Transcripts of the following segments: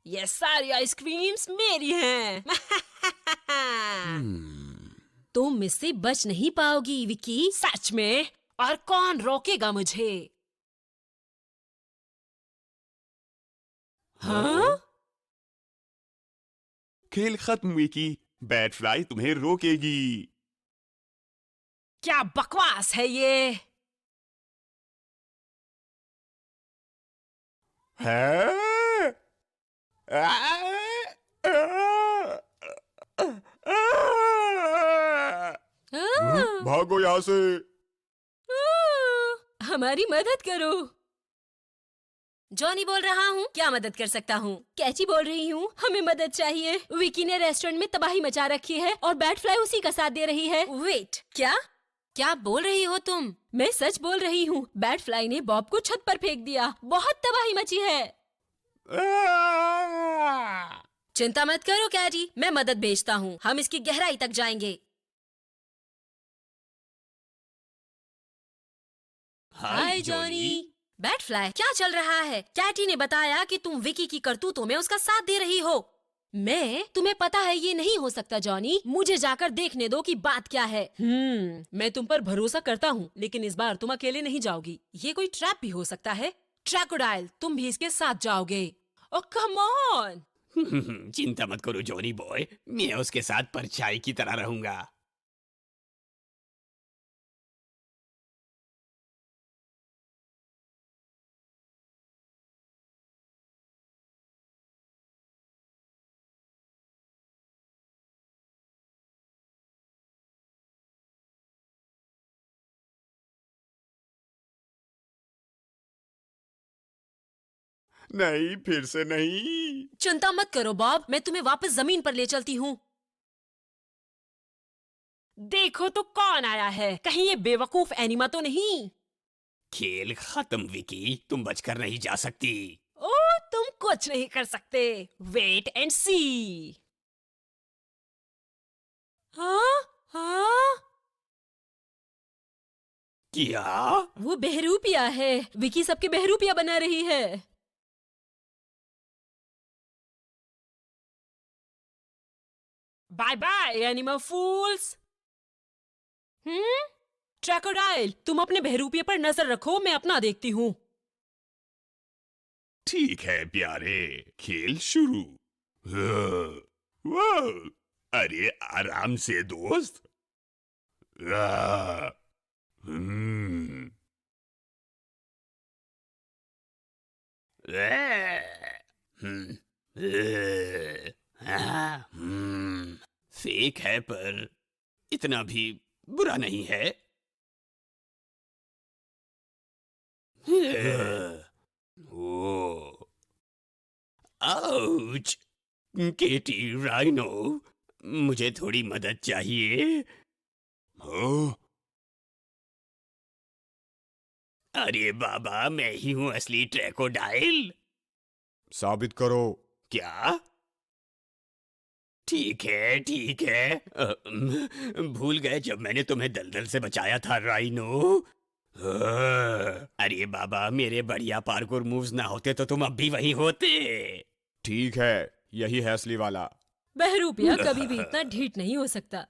ये सारी आइसक्रीम्स मेरी हैं। तुम इससे बच नहीं पाओगी विकी, सच में। और कौन रोकेगा मुझे? हाँ? खेल खत्म विकी, बैट फ्लाई तुम्हें रोकेगी। क्या बकवास है ये? है? भागो यहाँ से। हमारी मदद करो। जॉनी बोल रहा हूँ, क्या मदद कर सकता हूँ? कैची बोल रही हूँ, हमें मदद चाहिए। विकी ने रेस्टोरेंट में तबाही मचा रखी है और बैट फ्लाई उसी का साथ दे रही है। वेट, क्या क्या बोल रही हो तुम? मैं सच बोल रही हूँ। बैट फ्लाई ने बॉब को छत पर फेंक दिया। बहुत तबाही मची है। चिंता मत करो कैटी, मैं मदद भेजता हूँ। हम इसकी गहराई तक जाएंगे। हाय जॉनी। बैट फ्लाई, क्या चल रहा है? कैटी ने बताया कि तुम विकी की करतूतों में उसका साथ दे रही हो। तुम्हें पता है ये नहीं हो सकता जॉनी। मुझे जाकर देखने दो कि बात क्या है। मैं तुम पर भरोसा करता हूँ, लेकिन इस बार तुम अकेले नहीं जाओगी। ये कोई ट्रैप भी हो सकता है। ट्रैकोडाइल, तुम भी इसके साथ जाओगे। ओह कम ऑन। चिंता मत करो जॉनी बॉय, मैं उसके साथ परछाई की तरह रहूंगा। नहीं, फिर से नहीं। चिंता मत करो बॉब, मैं तुम्हें वापस जमीन पर ले चलती हूँ। देखो तो कौन आया है। कहीं ये बेवकूफ एनिमा तो नहीं? खेल खत्म विकी, तुम बचकर नहीं जा सकती। ओह, तुम कुछ नहीं कर सकते। वेट एंड सी। हाँ हाँ, क्या? वो बहरूपिया है। विकी सबके बहरूपिया बना रही है। बाय बाय एनिमल फूल्स। ट्रैकोडाइल, तुम अपने बहरूपिये पर नजर रखो, मैं अपना देखती हूँ। ठीक है प्यारे, खेल शुरू। वाह, अरे आराम से दोस्त। आह, हम्म, हम्म, फेक है पर इतना भी बुरा नहीं है। ओ, आउच। केटी राइनो, मुझे थोड़ी मदद चाहिए। हाँ, अरे बाबा, मैं ही हूँ असली ट्रैकोडाइल। साबित करो। क्या? ठीक है ठीक है। भूल गए जब मैंने तुम्हें दलदल से बचाया था राइनो। अरे बाबा, मेरे बढ़िया पार्कोर मूव्स ना होते तो तुम अब भी वहीं होते। ठीक है, यही है असली वाला। बहरूपिया कभी भी इतना ढीठ नहीं हो सकता।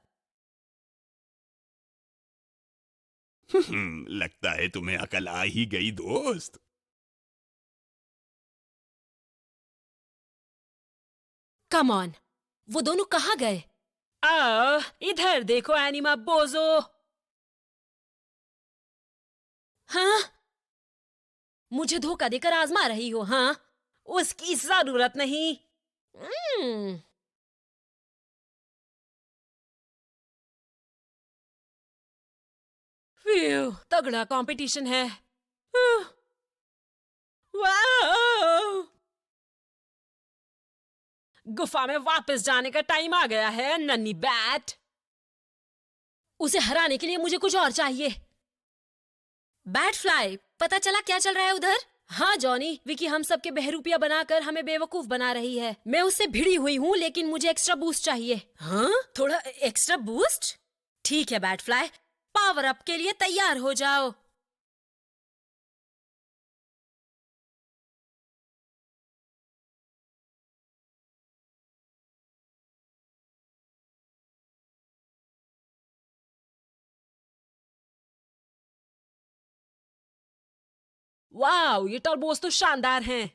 लगता है तुम्हें अकल आ ही गई दोस्त। कम ऑन, वो दोनों कहाँ गए? इधर देखो एनिमा बोजो। हाँ, मुझे धोखा देकर आजमा रही हो? हाँ, उसकी जरूरत नहीं। हम्म, तगड़ा कंपटीशन है। वाह! गुफा में वापस जाने का टाइम आ गया है नन्ही बैट। उसे हराने के लिए मुझे कुछ और चाहिए। बैट फ्लाई, पता चला क्या चल रहा है उधर? हाँ जॉनी, विकी हम सबके बहरूपिया बनाकर हमें बेवकूफ बना रही है। मैं उससे भिड़ी हुई हूँ, लेकिन मुझे एक्स्ट्रा बूस्ट चाहिए। हाँ, थोड़ा एक्स्ट्रा बूस्ट? ठीक है बैट फ्लाई, पावर अप के लिए तैयार हो जाओ। वाओ, ये टर्बोस तो शानदार हैं।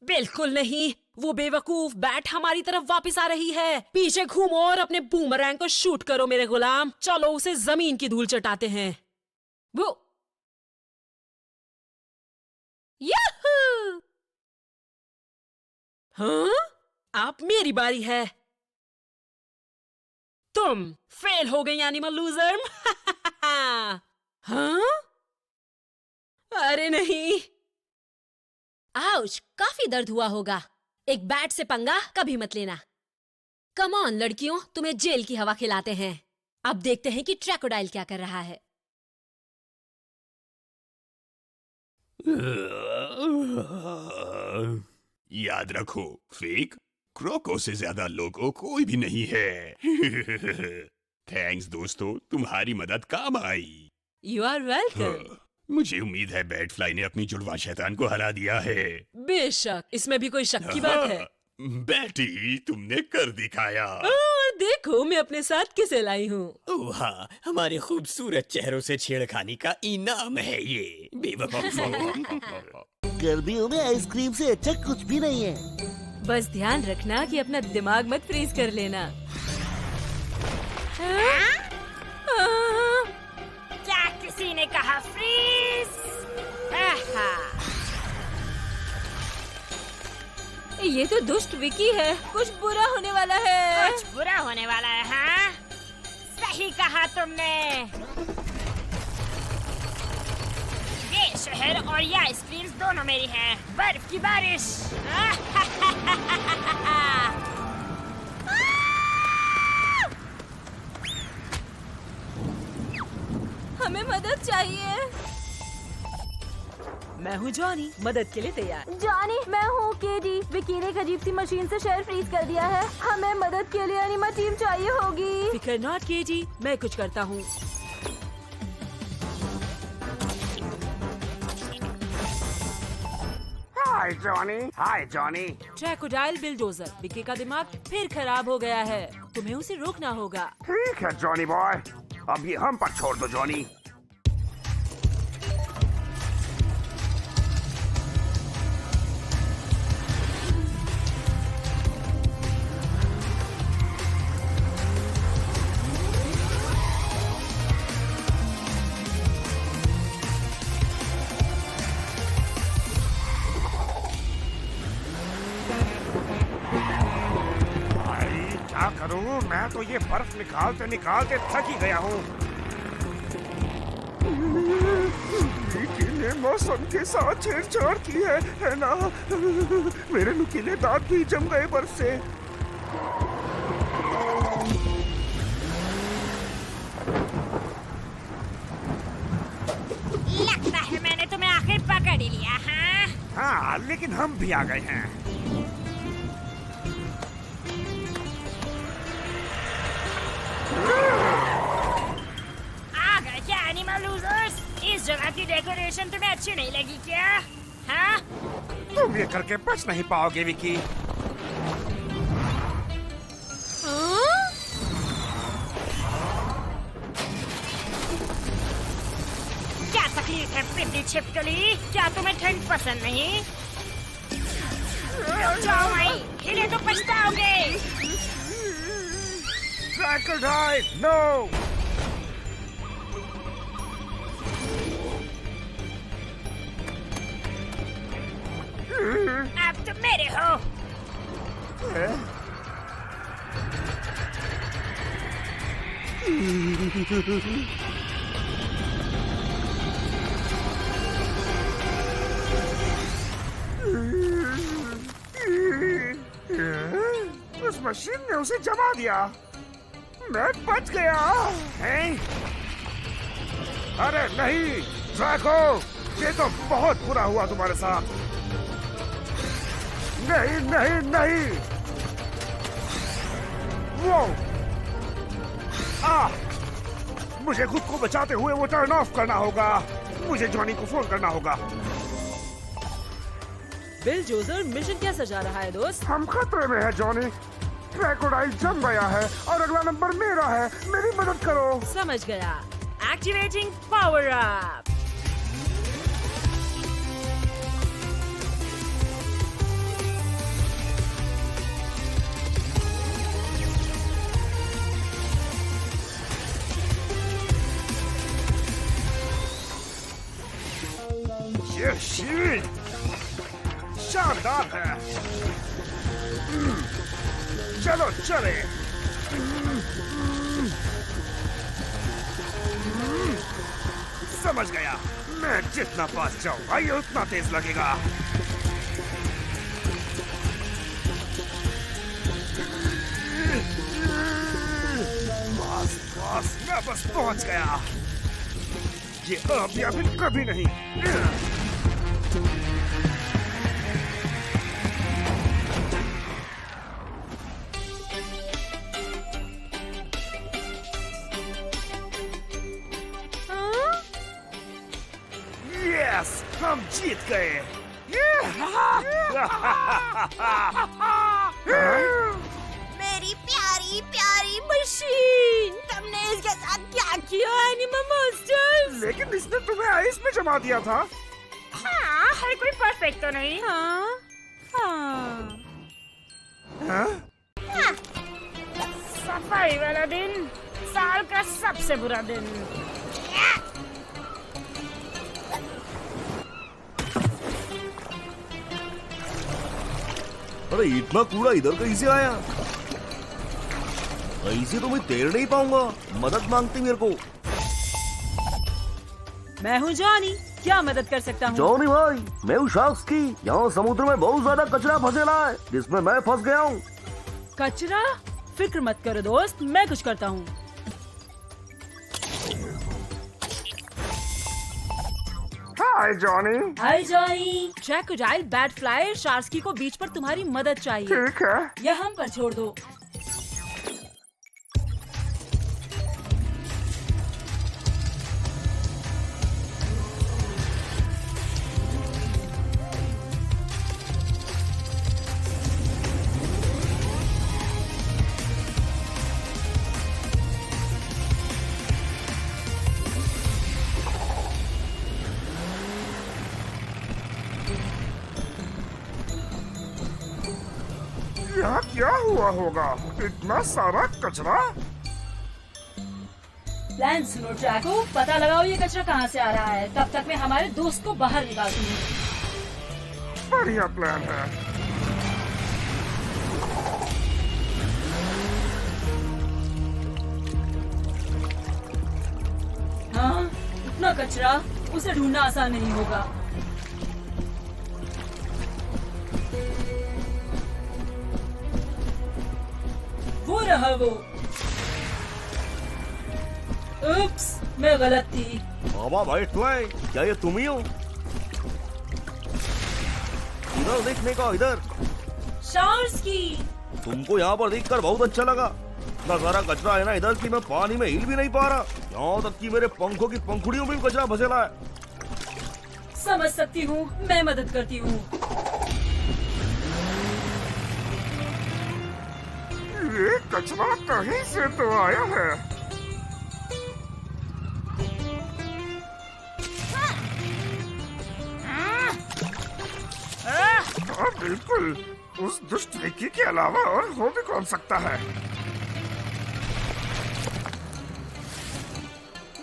बिल्कुल नहीं, वो बेवकूफ बैट हमारी तरफ वापस आ रही है। पीछे घूमो और अपने बूमरैंग को शूट करो मेरे गुलाम। चलो उसे जमीन की धूल चटाते हैं। वो याहू! हाँ? अब मेरी बारी है। तुम फेल हो गई एनिमल लूजर। हाँ? अरे नहीं। आउच, काफी दर्द हुआ होगा। एक बैट से पंगा कभी मत लेना। कम ऑन लड़कियों, तुम्हें जेल की हवा खिलाते हैं। अब देखते हैं कि ट्रैकोडाइल क्या कर रहा है। याद रखो, फेक क्रोको से ज्यादा लोगो कोई भी नहीं है। थैंक्स दोस्तों, तुम्हारी मदद काम आई। You are welcome. मुझे उम्मीद है बैटफ्लाई ने अपनी जुड़वा शैतान को हरा दिया है। बेशक, इसमें भी कोई शक की बात है। बैटी, तुमने कर दिखाया। और देखो मैं अपने साथ किसे लाई हूँ। वाह, हमारे खूबसूरत चेहरों से छेड़खानी का इनाम है ये बेवकूफों। गर्मियों में आइसक्रीम से अच्छा कुछ भी नहीं है। बस ध्यान रखना कि अपना दिमाग मत फ्रीज कर लेना। क्या किसी ने कहा फ्रीज? ये तो दुष्ट विकी है, कुछ बुरा होने वाला है। कुछ बुरा होने वाला है, हाँ? सही कहा तुमने। ये शहर और ये आइसक्रीम्स दोनों मेरी हैं। बर्फ की बारिश। हमें मदद चाहिए। मैं हूँ जॉनी, मदद के लिए तैयार। जॉनी, मैं हूँ केडी। विकी ने एक अजीब सी मशीन से शहर फ्रीज कर दिया है। हमें मदद के लिए एनिमा टीम चाहिए होगी। फिकर नॉट केडी, मैं कुछ करता हूँ। Hi Johnny, hi Johnny. ट्रैकोडाइल bulldozer, Vicky का दिमाग फिर खराब हो गया है। तुम्हें उसे रोकना होगा। ठीक है जॉनी बॉय, अब ये हम पर छोड़ दो जॉनी। क्या करूं, मैं तो ये बर्फ निकालते निकालते थक ही गया हूँ। विकी ने मौसम के साथ छेड़छाड़ की है ना? मेरे नुकीले दांत भी जम गए बर्फ से। लगता है मैंने तुम्हें आखिर पकड़ ही लिया, हाँ? हाँ, लेकिन हम भी आ गए हैं। आ गए क्या एनिमल लूजर्स? इस जगह की डेकोरेशन तुम्हें अच्छी नहीं लगी क्या? हाँ? तुम ये करके बच नहीं पाओगे विकी। क्या तकलीफ है पिंडी छिपकली? क्या तुम्हें ठंड पसंद नहीं? रुक जाओ वहीं, हिले तो पछताओगे। Crocodile, no! अब तुम मेरे हो। उस मशीन ने उसे जमा दिया। मैं बच गया। हैं? अरे नहीं, ड्रैको, ये तो बहुत बुरा हुआ तुम्हारे साथ। नहीं नहीं नहीं, वो मुझे खुद को बचाते हुए वो टर्न ऑफ करना होगा। मुझे जॉनी को फोन करना होगा। बिलडोजर, मिशन कैसा जा रहा है दोस्त? हम खतरे में हैं जॉनी। क्रोकोडाइल जम गया है और अगला नंबर मेरा है। मेरी मदद करो। समझ गया। Activating power up. शानदार है। चलो चले। समझ गया, मैं जितना पास जाऊंगा ये उतना तेज लगेगा। बस मैं बस पहुंच गया। ये अब या फिर कभी नहीं। यस, हम जीत गए। मेरी प्यारी प्यारी मशीन, तुमने इसके साथ क्या किया एनिमल मॉन्स्टर्स? लेकिन इसने तुम्हें आइस में जमा दिया था। हाँ, हर कोई परफेक्ट तो नहीं। हाँ हाँ। हाँ? सफाई वाला दिन साल का सबसे बुरा दिन। अरे इतना कूड़ा इधर कैसे आया? ऐसे तो मैं तैर नहीं पाऊंगा, मदद मांगती मेरे को। मैं हूँ जॉनी, क्या मदद कर सकता हूँ? जॉनी भाई, मैं हूँ शार्क्स की। यहाँ समुद्र में बहुत ज्यादा कचरा फंसेला है जिसमें मैं फंस गया हूँ। कचरा? फिक्र मत करो दोस्त, मैं कुछ करता हूँ। Hi Johnny. Hi Johnny. Crocodile, bat fly, Sharky को बीच पर तुम्हारी मदद चाहिए। ठीक है। यह हम पर छोड़ दो। यहाँ क्या हुआ होगा? इतना सारा कचरा। प्लान सुनो ट्रैको, पता लगाओ ये कचरा कहाँ से आ रहा है। तब तक मैं हमारे दोस्त को बाहर निकालती हूँ। बढ़िया प्लान है। हाँ, इतना कचरा, उसे ढूंढना आसान नहीं होगा। वो रहा वो। उप्स, मैं गलत थी। बाबा भाई फ्लाई, क्या ये तुम ही हो? इधर देखने का, इधर। शार्की। तुमको यहाँ पर देखकर बहुत अच्छा लगा। इतना सारा कचरा है ना इधर कि मैं पानी में हिल भी नहीं पा रहा। यहाँ तक कि मेरे पंखों की पंखुड़ियों में भी कचरा फंसेला है। समझ सकती हूँ, मैं मदद करती हूँ। ये कचरा कहीं से तो आया है। हाँ बिल्कुल, उस दुष्ट विक्की के अलावा और हो भी कौन सकता है?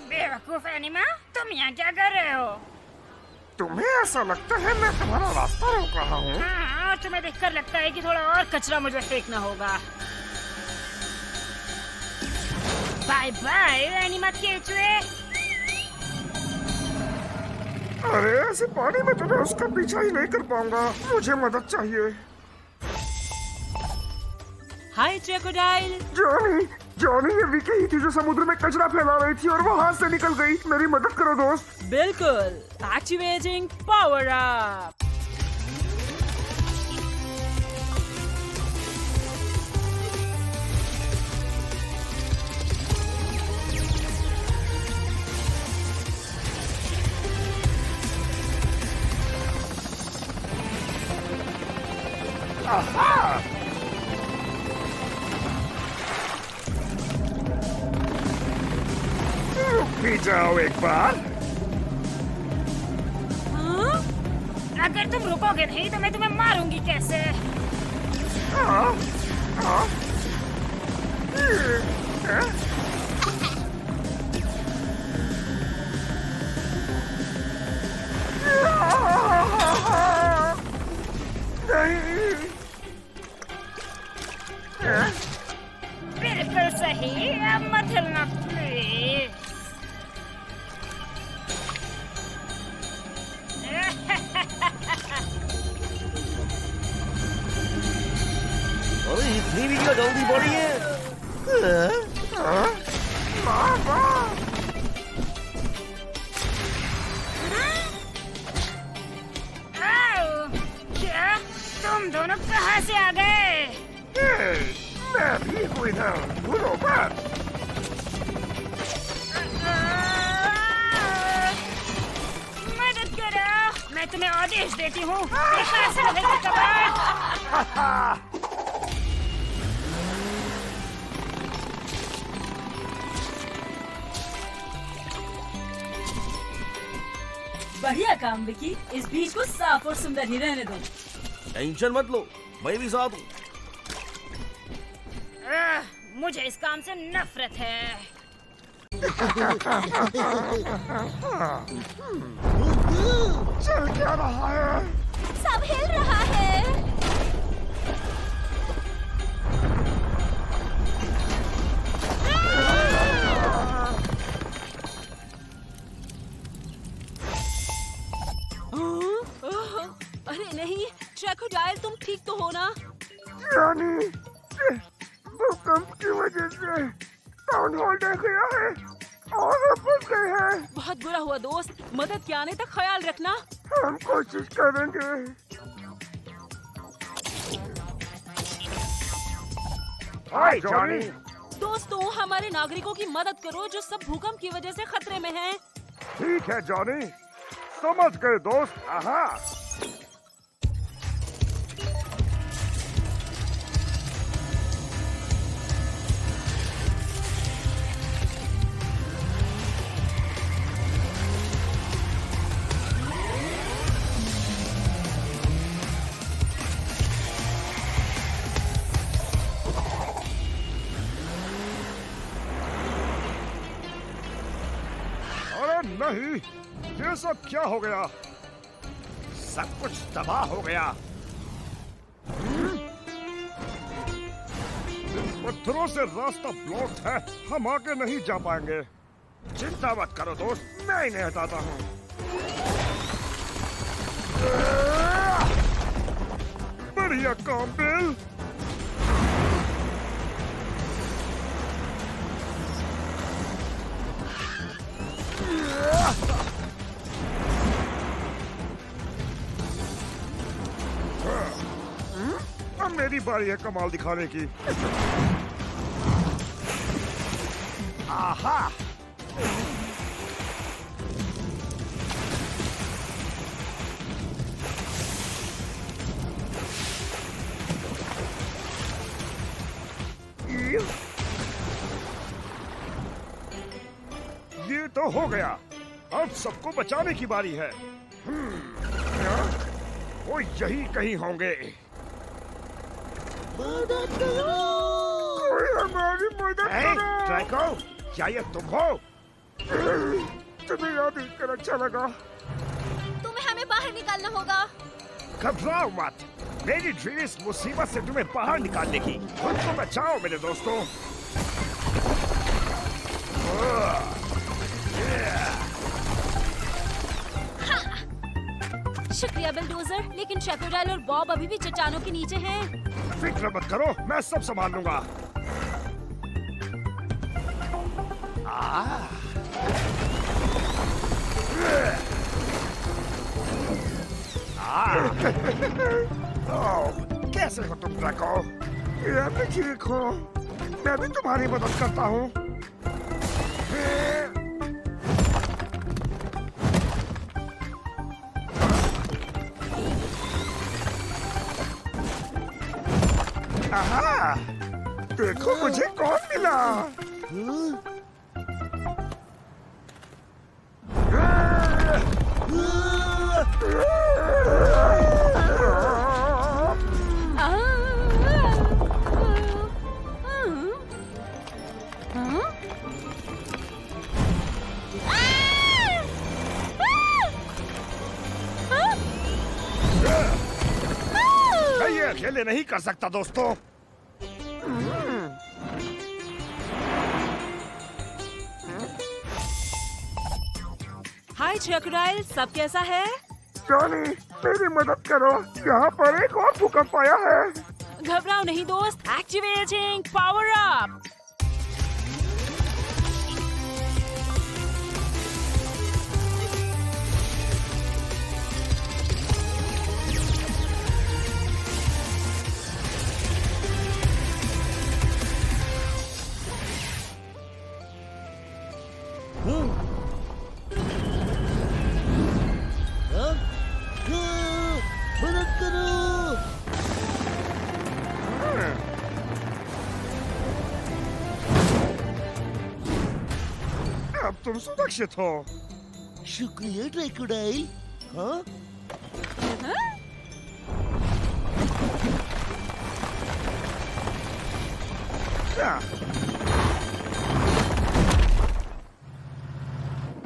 बेवकूफ एनिमा, तुम यहाँ क्या कर रहे हो? तुम्हें ऐसा लगता है मैं तुम्हारा रास्ता रोक रहा हूँ? हाँ, और तुम्हें देखकर लगता है कि थोड़ा और कचरा मुझे फेंकना होगा। बाय बाय एनिमा केचुए। अरे ऐसे पानी में तो मैं उसका पीछा ही नहीं कर पाऊंगा। मुझे मदद चाहिए। हाय क्रोकोडाइल। जॉनी, जॉनी ये विकी ही थी जो समुद्र में कचरा फैला रही थी और वो हाथ से निकल गई। मेरी मदद करो दोस्त। बिल्कुल, एक्टिवेटिंग पावर अप। आहा! रुक भी जाओ एक बार। हाँ? अगर तुम रुकोगे नहीं तो मैं तुम्हें मारूंगी कैसे? हाँ, हाँ। हैं? अरे इतनी भी क्या जल्दी पड़ी है? आओ, क्या तुम दोनों कहाँ से आ गए? मैं भी हूँ इधर, भूलो मत। मदद करो, मैं तुम्हें आदेश देती हूँ। देखा सर्वे का कबाड़। बढ़िया काम विकी, इस बीच को साफ और सुंदर ही रहने दो। टेंशन मत लो, मैं भी साथ हूँ। मुझे इस काम से नफरत है। चल क्या रहा है? सब हिल रहा है। अरे नहीं, क्रोकोडाइल तुम ठीक तो हो ना? यानी भूकंप की वजह से टाउन हॉल ढह गया है और हम फंस गए हैं। बहुत बुरा हुआ दोस्त, मदद के आने तक ख्याल रखना। हम कोशिश करेंगे। हाय जॉनी। दोस्तों, हमारे नागरिकों की मदद करो जो सब भूकंप की वजह से खतरे में हैं। ठीक है जॉनी, समझ गए दोस्त। आहा। नहीं, ये सब क्या हो गया? सब कुछ तबाह हो गया। पत्थरों से रास्ता ब्लॉक है, हम आगे नहीं जा पाएंगे। चिंता मत करो दोस्त, मैं इन्हें हटाता हूँ। बढ़िया काम बिल। अब मेरी बारी है कमाल दिखाने की। आहा। ये तो हो गया, अब सबको बचाने की बारी है। वो यही कहीं होंगे। कोई हमारी मदद करो। ट्रैको, क्या ये तुम हो? तुम्हें याद कर अच्छा लगा। तुम्हें हमें बाहर निकालना होगा। घबराओ मत, मेरी ड्रीम इस मुसीबत से तुम्हें बाहर निकालने की। खुद को बचाओ मेरे दोस्तों। शुक्रिया बिलडोजर, लेकिन क्रोकोडाइल और बॉब अभी भी चट्टानों के नीचे हैं। फिक्र मत करो, मैं सब संभाल लूंगा। कैसे हो तुम ड्रैको? मैं भी ठीक हूँ, मैं भी तुम्हारी मदद करता हूँ। आहा, देखो मुझे कौन मिला। मैं ये अकेले नहीं कर सकता दोस्तों। हाय क्रोकोडाइल, सब कैसा है? जॉनी, मेरी मदद करो, यहाँ पर एक और भूकंप आया है। घबराओ नहीं दोस्त, एक्टिवेटिंग पावर अप। मदद करो। अब तुम सुरक्षित हो। शुक्रिया क्रोकोडाइल। हाँ?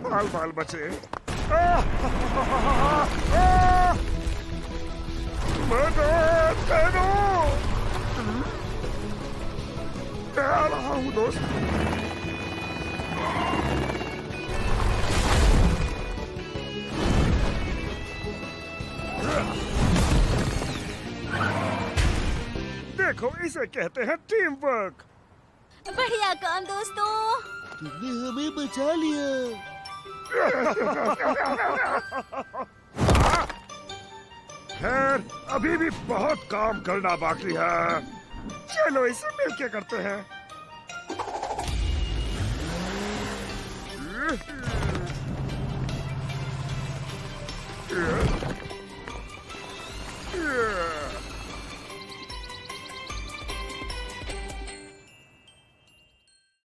बाल बाल बचे। मदद करो। मैं आ रहा हूँ दोस्त। देखो इसे कहते हैं टीम वर्क। बढ़िया काम दोस्तों। तुमने हमें बचा लिया। खैर अभी भी बहुत काम करना बाकी है। चलो इसे मिलके करते हैं।